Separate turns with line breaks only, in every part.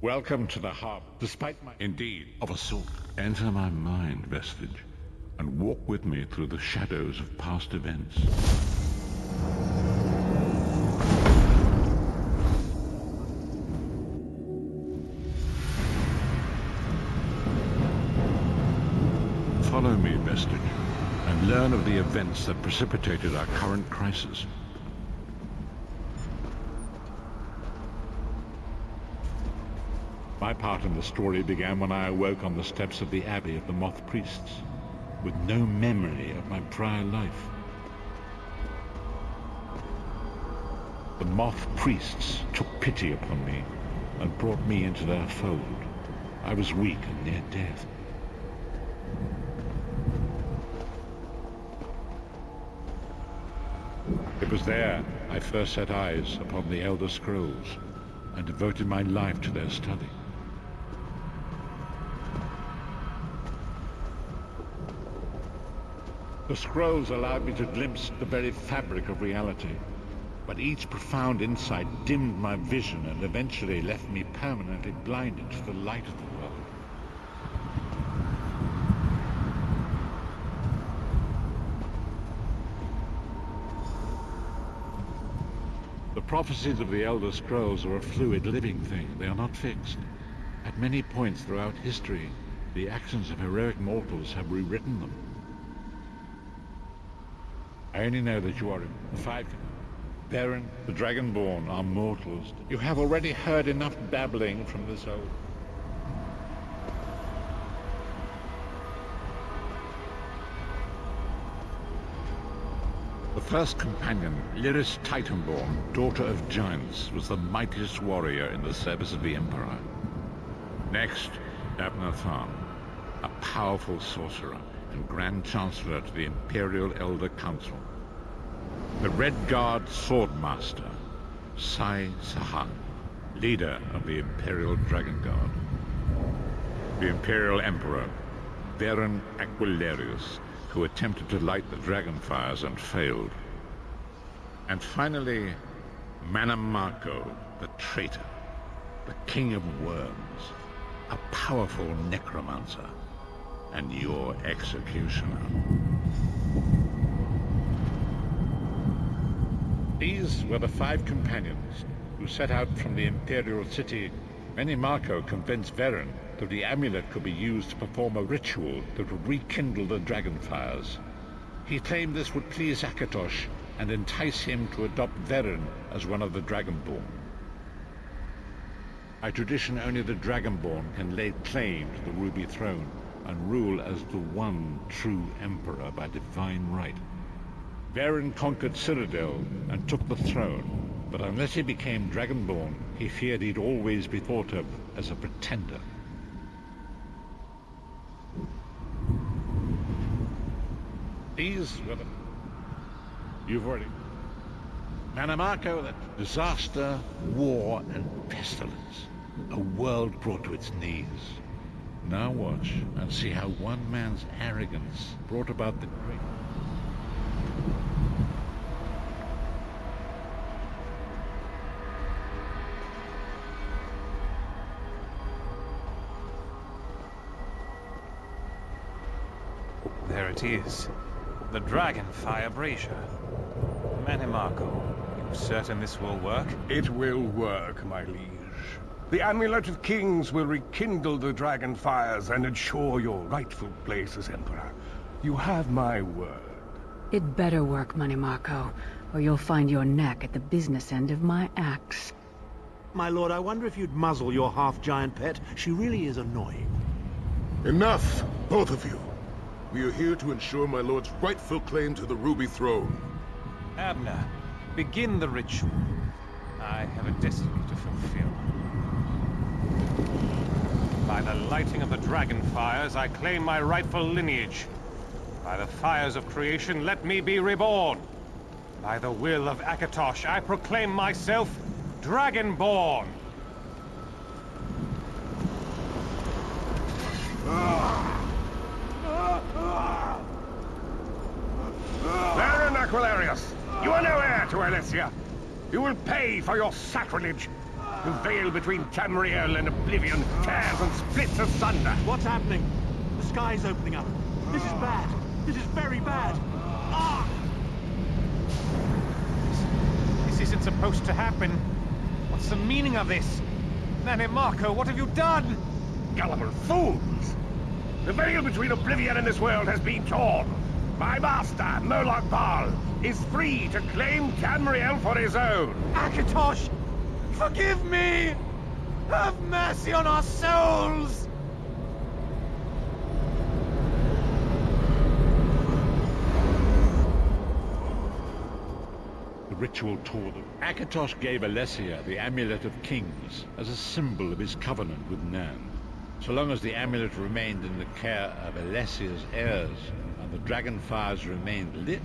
Welcome to the hub, despite my...
Indeed.
Of a sort.
Enter my mind, Vestige, and walk with me through the shadows of past events. Follow me, Vestige, and learn of the events that precipitated our current crisis.
My part in the story began when I awoke on the steps of the Abbey of the Moth Priests, with no memory of my prior life. The Moth Priests took pity upon me and brought me into their fold. I was weak and near death. It was there I first set eyes upon the Elder Scrolls and devoted my life to their study. The scrolls allowed me to glimpse the very fabric of reality, but each profound insight dimmed my vision and eventually left me permanently blinded to the light of the world. The prophecies of the Elder Scrolls are a fluid, living thing. They are not fixed. At many points throughout history, the actions of heroic mortals have rewritten them. I only know that you are the five. Baron, the Dragonborn are mortals. You have already heard enough babbling from this old... The first companion, Lyris Titanborn, daughter of giants, was the mightiest warrior in the service of the Emperor. Next, Abner Tharn, a powerful sorcerer and Grand Chancellor to the Imperial Elder Council. The Red Guard Swordmaster, Sai Sahan, leader of the Imperial Dragon Guard. The Imperial Emperor, Baron Aquilarius, who attempted to light the dragon fires and failed. And finally, Mannimarco, the traitor, the King of Worms, a powerful necromancer, and your executioner. These were the five companions who set out from the Imperial City. Mannimarco convinced Veren that the amulet could be used to perform a ritual that would rekindle the dragon fires. He claimed this would please Akatosh and entice him to adopt Veren as one of the Dragonborn. By tradition, only the Dragonborn can lay claim to the Ruby Throne and rule as the one true Emperor by divine right. Veren conquered Cyrodiil and took the throne, but unless he became Dragonborn, he feared he'd always be thought of as a pretender. These were the... You've already... Mannimarco, that disaster, war, and pestilence. A world brought to its knees. Now watch and see how one man's arrogance brought about the great...
There it is. The Dragonfire Brazier. Mannimarco, you certain this will work?
It will work, my liege. The Amulet of Kings will rekindle the dragon fires and ensure your rightful place as Emperor. You have my word.
It better work, Mannimarco, or you'll find your neck at the business end of my axe.
My lord, I wonder if you'd muzzle your half-giant pet. She really is annoying.
Enough, both of you. We are here to ensure my lord's rightful claim to the Ruby Throne.
Abner, begin the ritual. I have a destiny to fulfill. By the lighting of the dragon fires, I claim my rightful lineage. By the fires of creation, let me be reborn. By the will of Akatosh, I proclaim myself Dragonborn.
Baron Aquilarius, you are no heir to Alesia. You will pay for your sacrilege. The veil between Tamriel and Oblivion tears and splits asunder.
What's happening? The sky's opening up. This is bad. This is very bad. Ah!
This isn't supposed to happen. What's the meaning of this? Nane Marco, what have you done?
Gullible fools! The veil between Oblivion and this world has been torn. My master, Moloch Baal, is free to claim Tamriel for his own.
Akatosh! Forgive me! Have mercy on our souls!
The ritual tore them. Akatosh gave Alessia the Amulet of Kings as a symbol of his covenant with Nan. So long as the amulet remained in the care of Alessia's heirs and the dragon fires remained lit,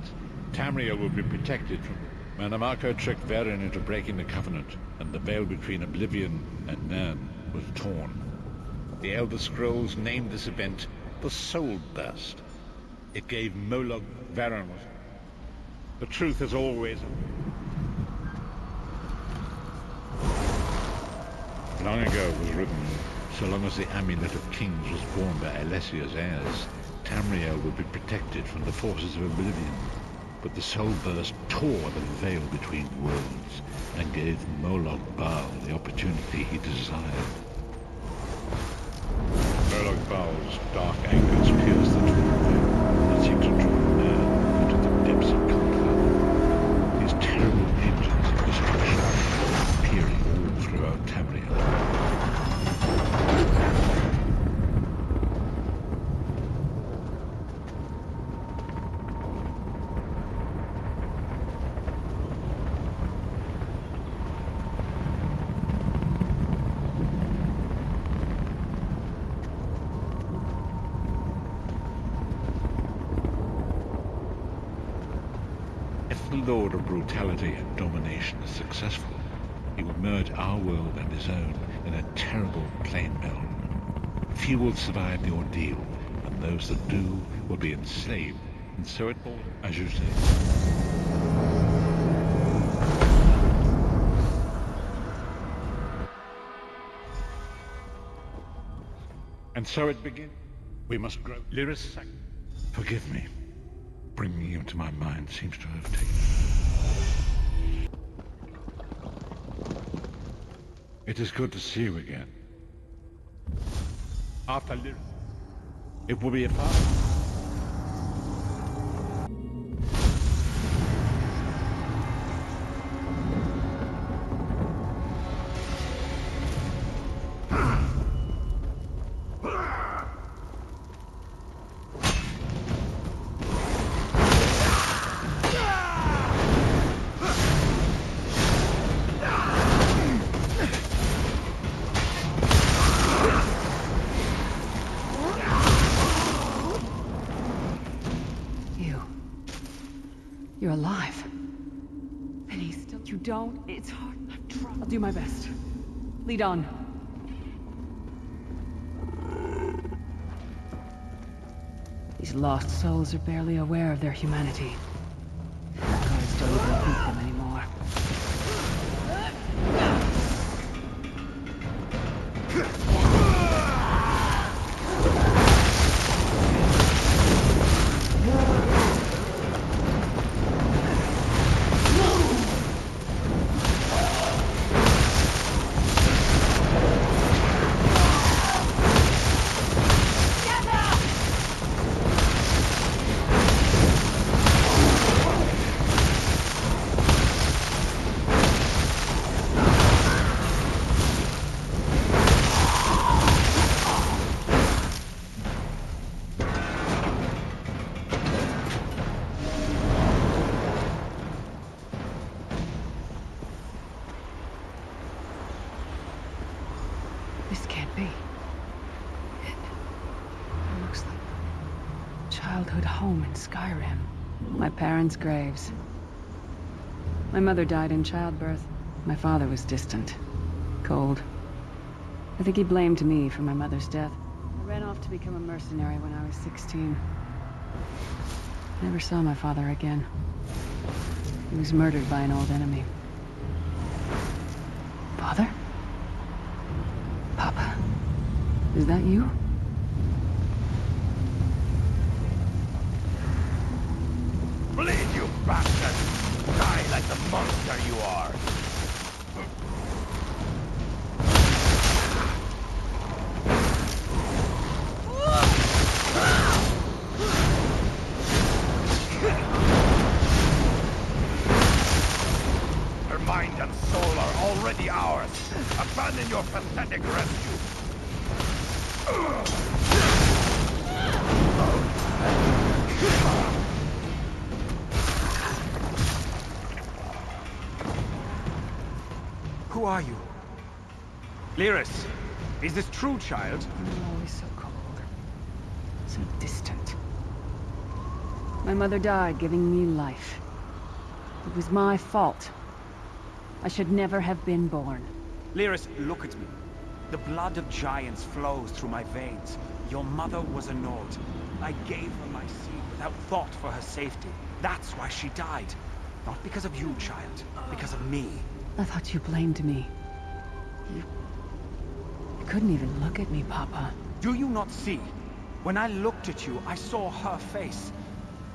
Tamriel would be protected from Manamako tricked Varen into breaking the covenant, and the veil between Oblivion and Nan was torn. The Elder Scrolls named this event the Soul Burst. It gave Moloch Varen. The truth is always... Long ago it was written, so long as the Amulet of Kings was borne by Alessia's heirs, Tamriel would be protected from the forces of Oblivion. But the Soul Burst tore the veil between worlds and gave Moloch Baal the opportunity he desired. Moloch Baal's dark angers pierced the true veil and seemed to draw Nan into the depths of combat. These terrible engines of destruction appearing all throughout Tamriel. The Lord of Brutality and Domination is successful, he will merge our world and his own in a terrible plain meld. Few will survive the ordeal, and those that do will be enslaved, and so it will, as you say. And so it begins. We must grow. Lyris, forgive me. Bringing you into my mind seems to have taken... It is good to see you again. After Lyris, it will be a fun.
You're alive. And he's still... You don't... It's hard. I'm trying. I'll do my best. Lead on. These lost souls are barely aware of their humanity. Gods don't even think them anymore. This can't be. It looks like childhood home in Skyrim. My parents' graves. My mother died in childbirth. My father was distant, cold. I think he blamed me for my mother's death. I ran off to become a mercenary when I was 16. I never saw my father again. He was murdered by an old enemy. Father? Is that you?
Bleed, you bastard! Die like the monster you are! Her mind and soul are already ours. Abandon your pathetic rescue.
Who are you? Lyris, is this true, child?
You were always so cold. So distant. My mother died giving me life. It was my fault. I should never have been born.
Lyris, look at me. The blood of giants flows through my veins. Your mother was a Nord. I gave her my seed without thought for her safety. That's why she died. Not because of you, child. Because of me.
I thought you blamed me. You couldn't even look at me, Papa.
Do you not see? When I looked at you, I saw her face.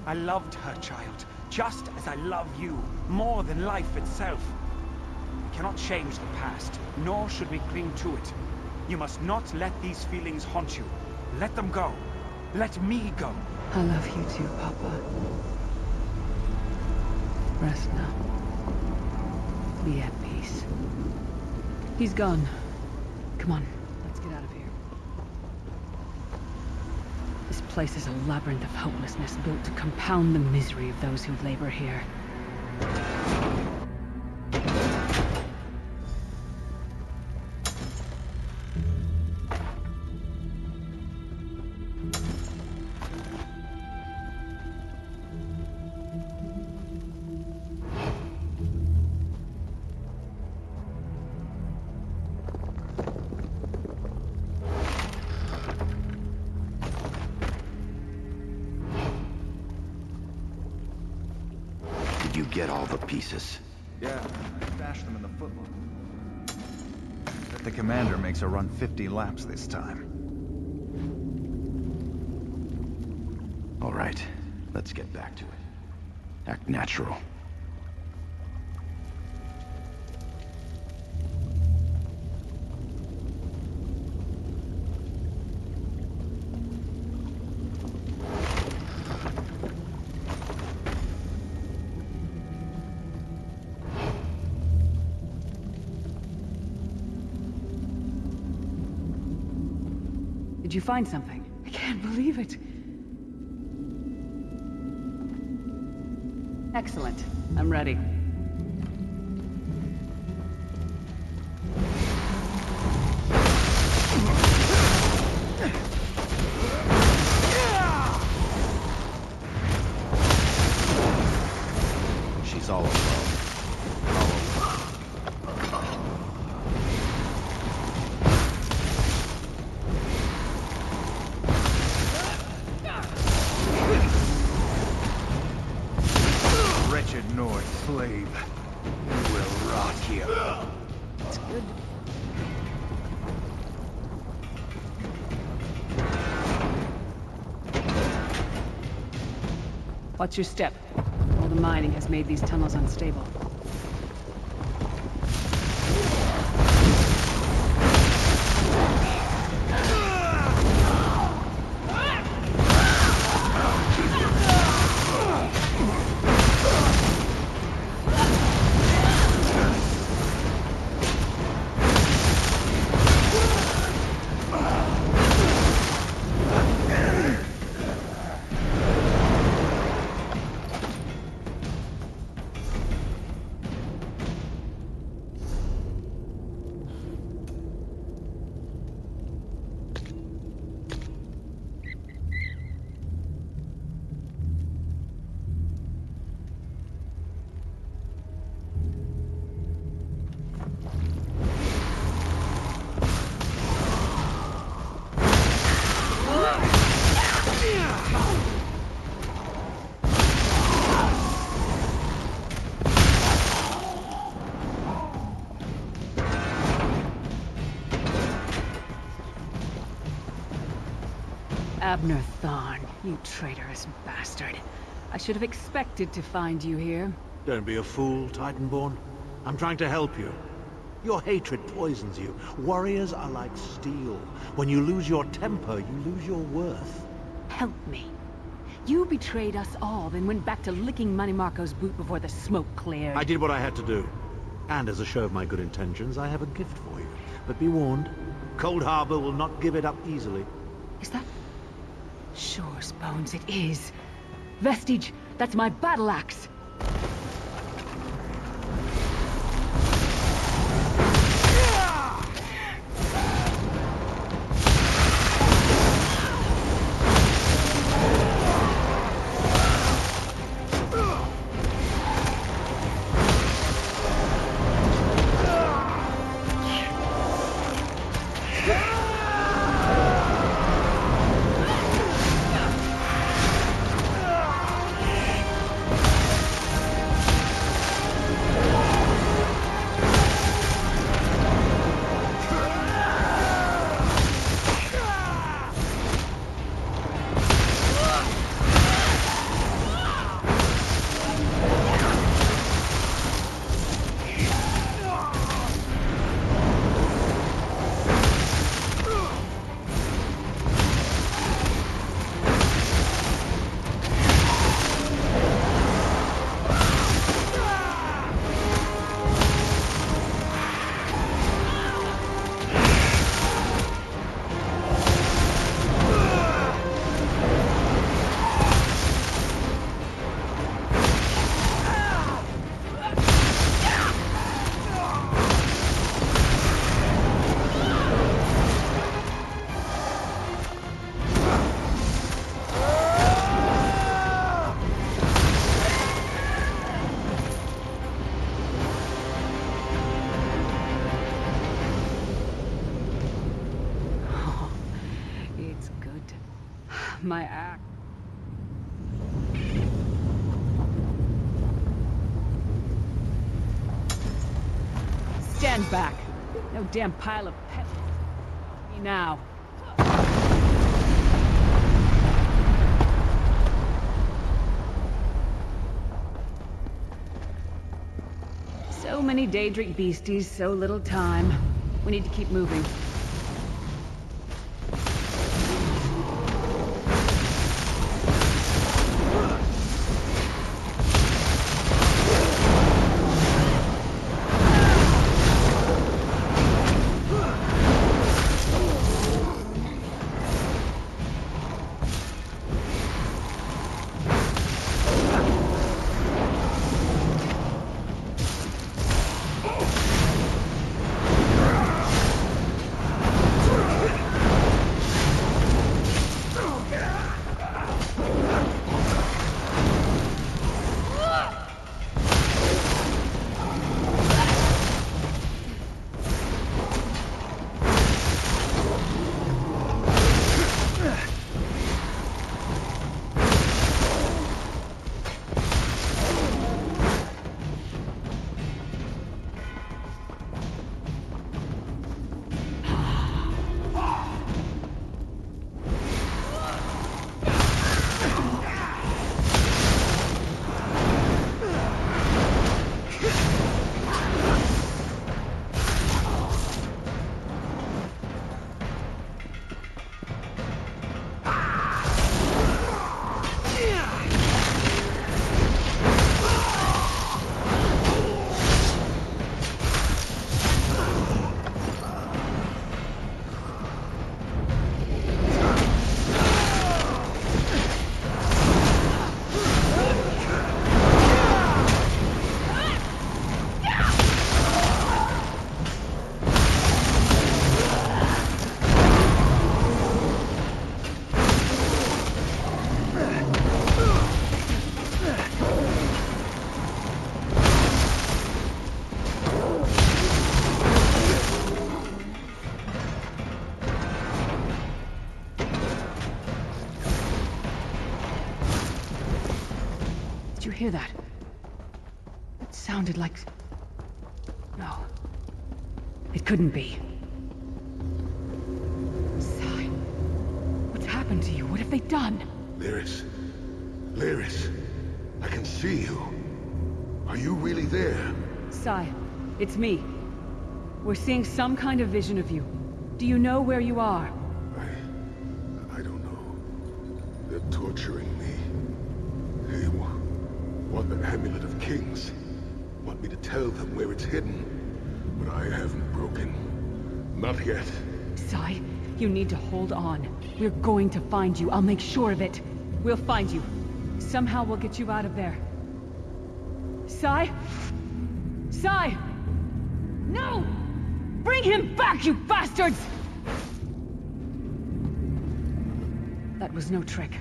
I loved her, child. Just as I love you. More than life itself. We cannot change the past, nor should we cling to it. You must not let these feelings haunt you. Let them go. Let me go.
I love you too, Papa. Rest now. Be at peace. He's gone. Come on, let's get out of here. This place is a labyrinth of hopelessness built to compound the misery of those who labor here.
Did you get all the pieces?
Yeah, I stashed them in the footlocker. Bet the commander makes her run 50 laps this time.
All right, let's get back to it. Act natural.
Did you find something? I can't believe it. Excellent. I'm ready.
She's all alone. Wretched Nord slave. You will rot here.
It's good. Watch your step. All the mining has made these tunnels unstable. Abner Thorn, you traitorous bastard. I should have expected to find you here.
Don't be a fool, Titanborn. I'm trying to help you. Your hatred poisons you. Warriors are like steel. When you lose your temper, you lose your worth.
Help me. You betrayed us all, then went back to licking Manny Marco's boot before the smoke cleared.
I did what I had to do. And as a show of my good intentions, I have a gift for you. But be warned, Cold Harbor will not give it up easily.
Is that... Sure, Bones, it is. Vestige, that's my battle axe. My axe. Stand back. No damn pile of pebbles. Me now. So many Daedric beasties, so little time. We need to keep moving. Did you hear that? It sounded like... No. It couldn't be. Sign. What's happening? happened to you? What have they done?
Lyris. Lyris. I can see you. Are you really there?
Sai, it's me. We're seeing some kind of vision of you. Do you know where you are?
I don't know. They're torturing me. They want the Amulet of Kings. Want me to tell them where it's hidden. But I haven't broken. Not yet.
Sai, you need to hold on. We're going to find you. I'll make sure of it. We'll find you. Somehow we'll get you out of there. Sai? Sai! No! Bring him back, you bastards! That was no trick.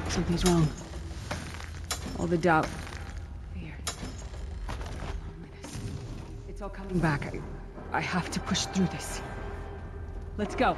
Something's wrong. All the doubt, fear, loneliness. It's all coming back. I have to push through this. Let's go.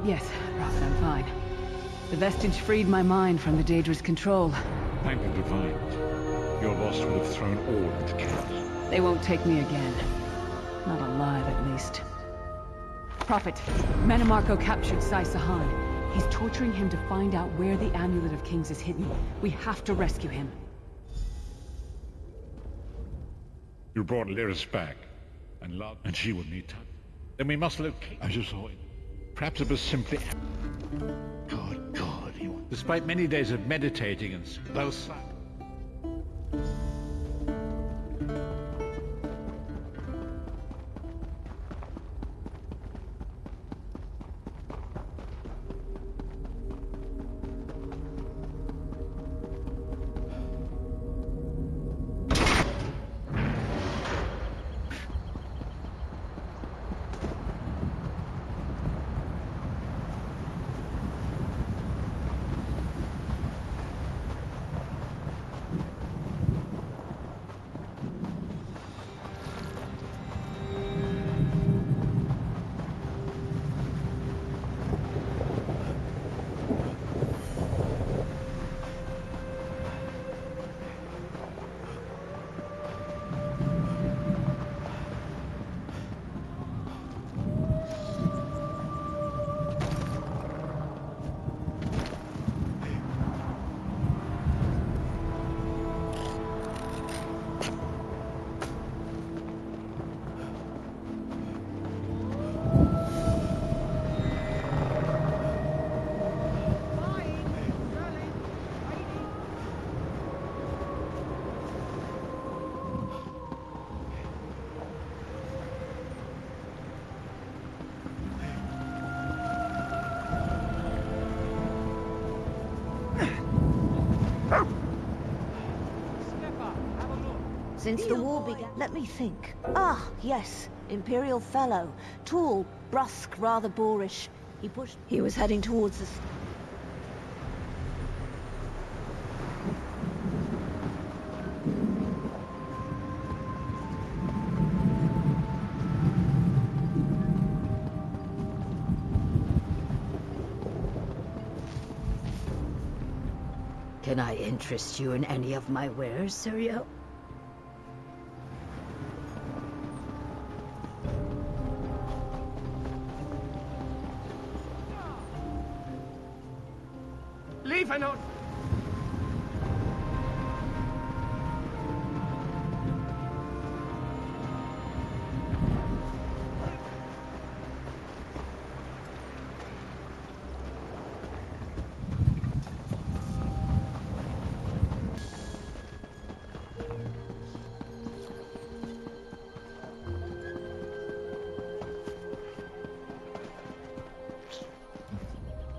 Yes, Prophet, I'm fine. The vestige freed my mind from the Daedra's control.
Thank the Divines. Your loss would have thrown all into chaos.
They won't take me again. Not alive, at least. Prophet, Manamarco captured Sai Sahan. He's torturing him to find out where the Amulet of Kings is hidden. We have to rescue him.
You brought Lyris back, and she would need time. Then we must locate. I just saw it. Perhaps it was simply. God, he was. Despite many days of meditating and both.
Since the war began... Let me think. Ah, yes. Imperial Fellow. Tall, brusque, rather boorish. He was heading towards us.
Can I interest you in any of my wares, Sirio?
Leave a note.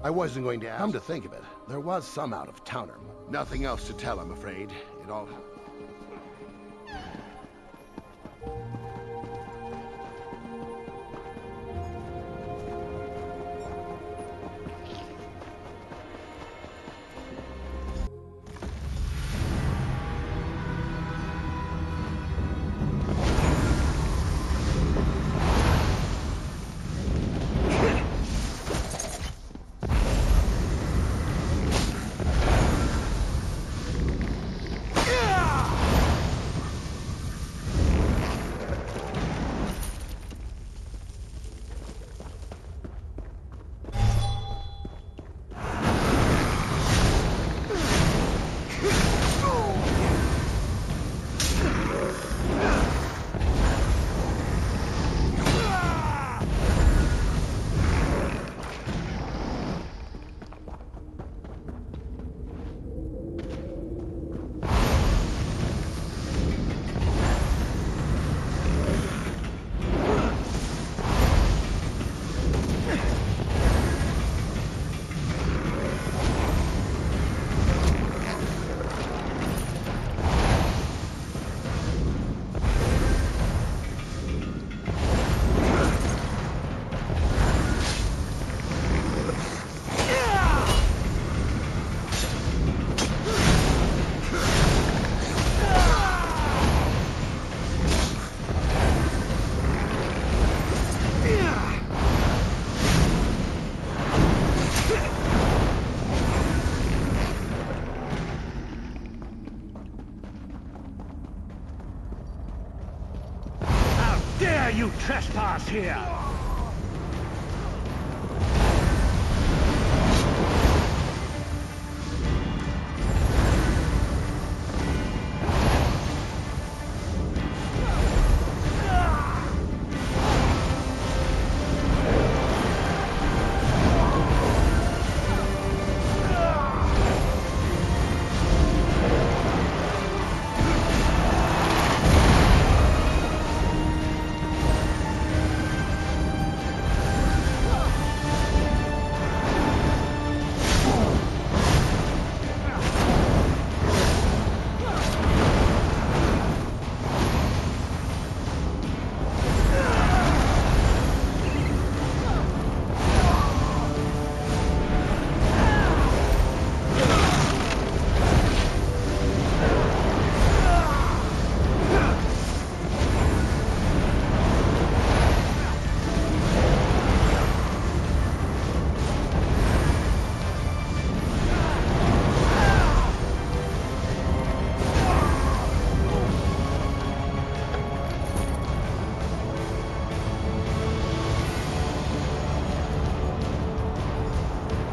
I wasn't going to ask. Come to think of it, there was some out-of-towner. Nothing else to tell, I'm afraid. It all...
Dare you trespass here?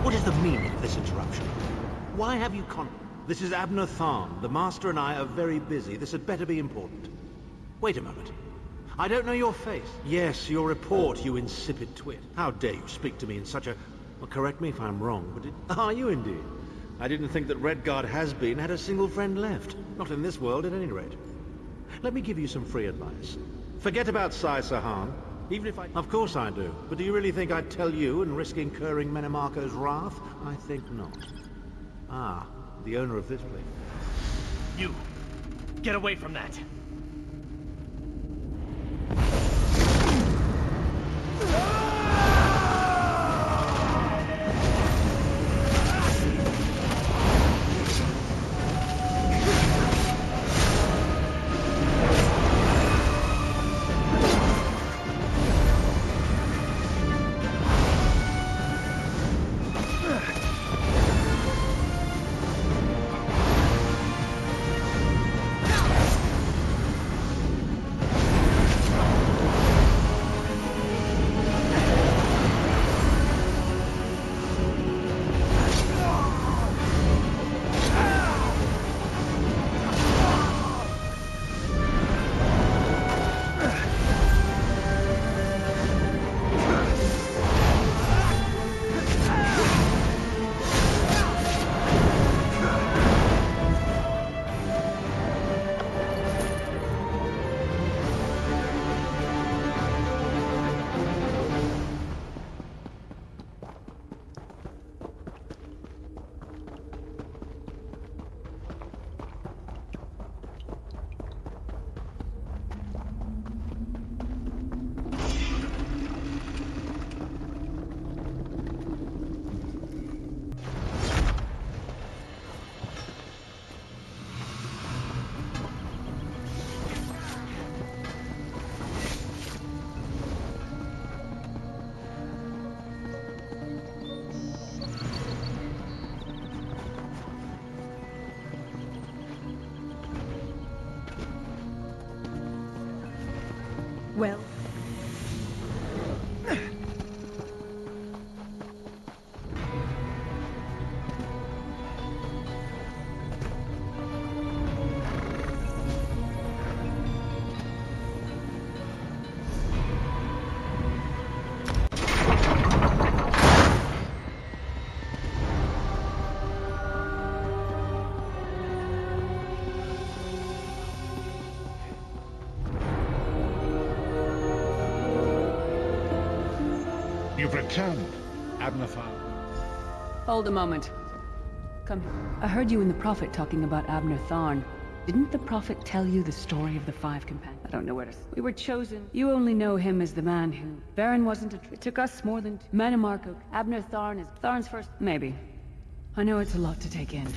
What is the meaning of this interruption? Why have you This is Abner Tharn. The Master and I are very busy. This had better be important. Wait a moment. I don't know your face. Yes, your report, you insipid twit. How dare you speak to me in such a... Well, correct me if I'm wrong, but are you indeed? I didn't think that Redguard has-been had a single friend left. Not in this world, at any rate. Let me give you some free advice. Forget about Sai Sahan. Even if I... Of course I do. But do you really think I'd tell you and risk incurring Menemarko's wrath? I think not. Ah, the owner of this place.
You! Get away from that!
You've returned, Abner Tharn.
Hold a moment. Come here. I heard you and the Prophet talking about Abner Tharn. Didn't the Prophet tell you the story of the 5 companions? I don't know where to... We were chosen. You only know him as the man who... Varen wasn't a... It took us more than... Manimarco. Abner Tharn is... Tharn's first... Maybe. I know it's a lot to take in.